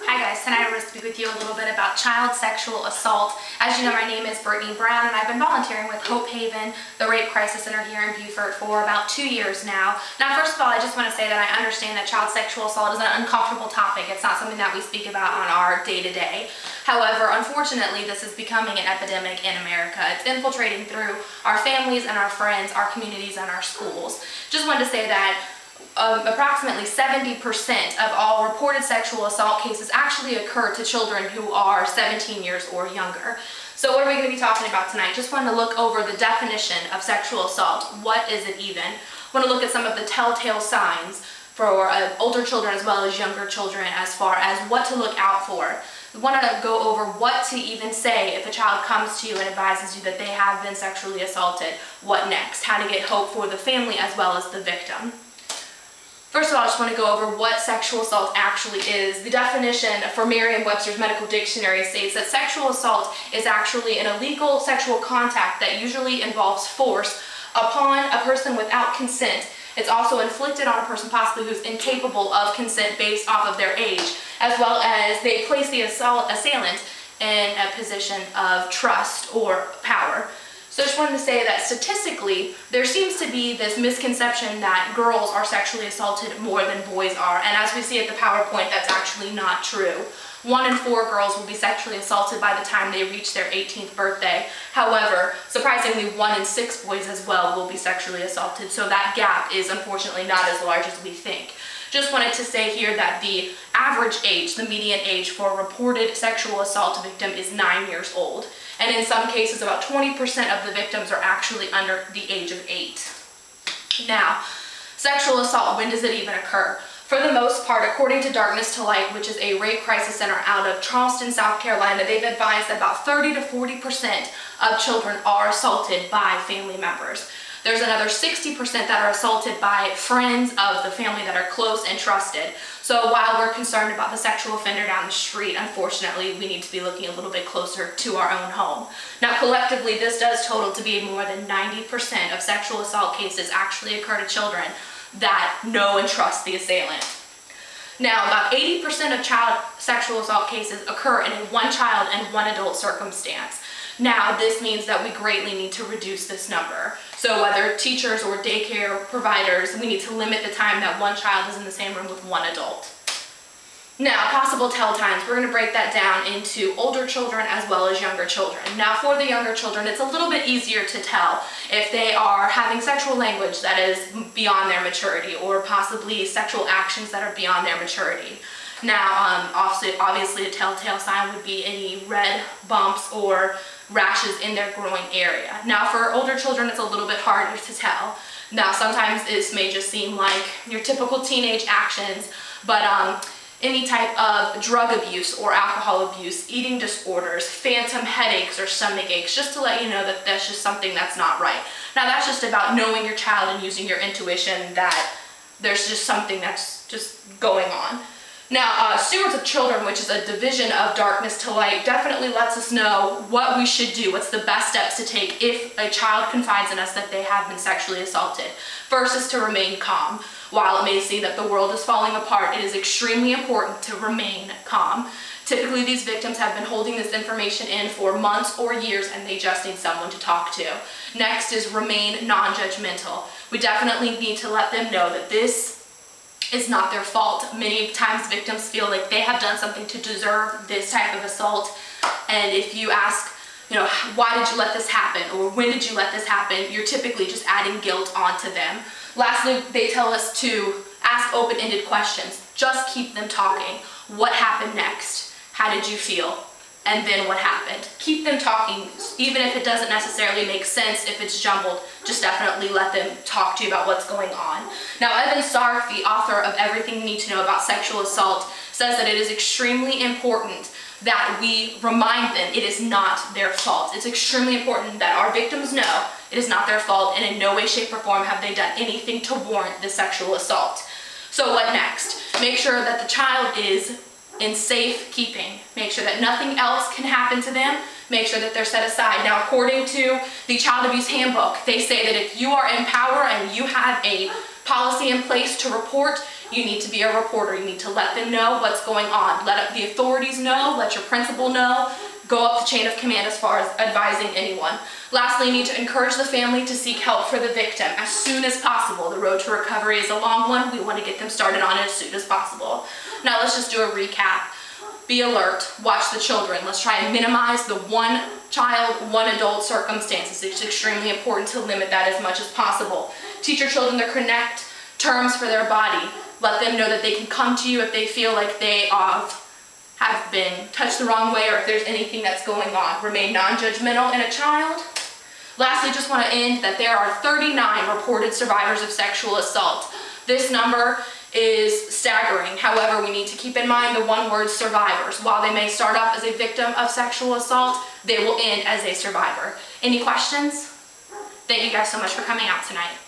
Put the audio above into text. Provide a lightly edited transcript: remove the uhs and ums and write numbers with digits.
Hi guys, tonight I'm going to speak with you a little bit about child sexual assault. As you know, my name is Brittany Brown and I've been volunteering with Hope Haven, the Rape Crisis Center here in Beaufort, for about 2 years now. Now, first of all, I just want to say that I understand that child sexual assault is an uncomfortable topic. It's not something that we speak about on our day-to-day. However, unfortunately, this is becoming an epidemic in America. It's infiltrating through our families and our friends, our communities, and our schools. Just wanted to say that approximately 70% of all reported sexual assault cases actually occur to children who are 17 years or younger. So what are we going to be talking about tonight? Just wanted to look over the definition of sexual assault. What is it even? Want to look at some of the telltale signs for older children as well as younger children as far as what to look out for. We want to go over what to even say if a child comes to you and advises you that they have been sexually assaulted. What next? How to get hope for the family as well as the victim. First of all, I just want to go over what sexual assault actually is. The definition for Merriam-Webster's Medical Dictionary states that sexual assault is actually an illegal sexual contact that usually involves force upon a person without consent. It's also inflicted on a person possibly who's incapable of consent based off of their age, as well as they place the assailant in a position of trust or power. So I just wanted to say that statistically, there seems to be this misconception that girls are sexually assaulted more than boys are. And as we see at the PowerPoint, that's actually not true. 1 in 4 girls will be sexually assaulted by the time they reach their 18th birthday. However, surprisingly, 1 in 6 boys as well will be sexually assaulted. So that gap is unfortunately not as large as we think. Just wanted to say here that the average age, the median age for a reported sexual assault victim is 9 years old. And in some cases, about 20% of the victims are actually under the age of 8. Now, sexual assault, when does it even occur? For the most part, according to Darkness to Light, which is a rape crisis center out of Charleston, South Carolina, they've advised that about 30 to 40% of children are assaulted by family members. There's another 60% that are assaulted by friends of the family that are close and trusted. So while we're concerned about the sexual offender down the street, unfortunately, we need to be looking a little bit closer to our own home. Now, collectively, this does total to be more than 90% of sexual assault cases actually occur to children that know and trust the assailant. Now, about 80% of child sexual assault cases occur in a one child and one adult circumstance. Now, this means that we greatly need to reduce this number. So whether teachers or daycare providers, we need to limit the time that one child is in the same room with one adult. Now, possible tell times, we're going to break that down into older children as well as younger children. Now, for the younger children, it's a little bit easier to tell if they are having sexual language that is beyond their maturity or possibly sexual actions that are beyond their maturity. Now, obviously a telltale sign would be any red bumps or rashes in their groin area. Now, for older children, it's a little bit harder to tell. Now, sometimes this may just seem like your typical teenage actions, but any type of drug abuse or alcohol abuse, eating disorders, phantom headaches or stomach aches, just to let you know that that's just something that's not right. Now, that's just about knowing your child and using your intuition that there's just something that's just going on. Now, Stewards of Children, which is a division of Darkness to Light, definitely lets us know what we should do, what's the best steps to take if a child confides in us that they have been sexually assaulted. First is to remain calm. While it may seem that the world is falling apart, it is extremely important to remain calm. Typically, these victims have been holding this information in for months or years and they just need someone to talk to. Next is remain non-judgmental. We definitely need to let them know that this is not their fault. Many times victims feel like they have done something to deserve this type of assault, and if you ask, why did you let this happen or when did you let this happen, you're typically just adding guilt onto them. Lastly, they tell us to ask open-ended questions. Just keep them talking. What happened next? How did you feel? And then what happened? Keep them talking, even if it doesn't necessarily make sense, if it's jumbled, just definitely let them talk to you about what's going on. Now, Evan Stark, the author of Everything You Need to Know About Sexual Assault, says that it is extremely important that we remind them it is not their fault. It's extremely important that our victims know it is not their fault and in no way, shape, or form have they done anything to warrant the sexual assault. So what next? Make sure that the child is in safe keeping. Make sure that nothing else can happen to them. make sure that they're set aside. Now, according to the Child Abuse Handbook, they say that if you are in power and you have a policy in place to report, you need to be a reporter. You need to let them know what's going on. Let the authorities know, let your principal know, go up the chain of command as far as advising anyone. Lastly, you need to encourage the family to seek help for the victim as soon as possible. The road to recovery is a long one. We want to get them started on it as soon as possible. Now let's just do a recap. Be alert, watch the children. Let's try and minimize the one child, one adult circumstances. It's extremely important to limit that as much as possible. Teach your children the correct terms for their body. Let them know that they can come to you if they feel like they have been touched the wrong way or if there's anything that's going on. Remain non-judgmental in a child. Lastly, just want to end that there are 39 reported survivors of sexual assault. This number is staggering. However, we need to keep in mind the one word survivors. While they may start off as a victim of sexual assault, they will end as a survivor. Any questions? Thank you guys so much for coming out tonight.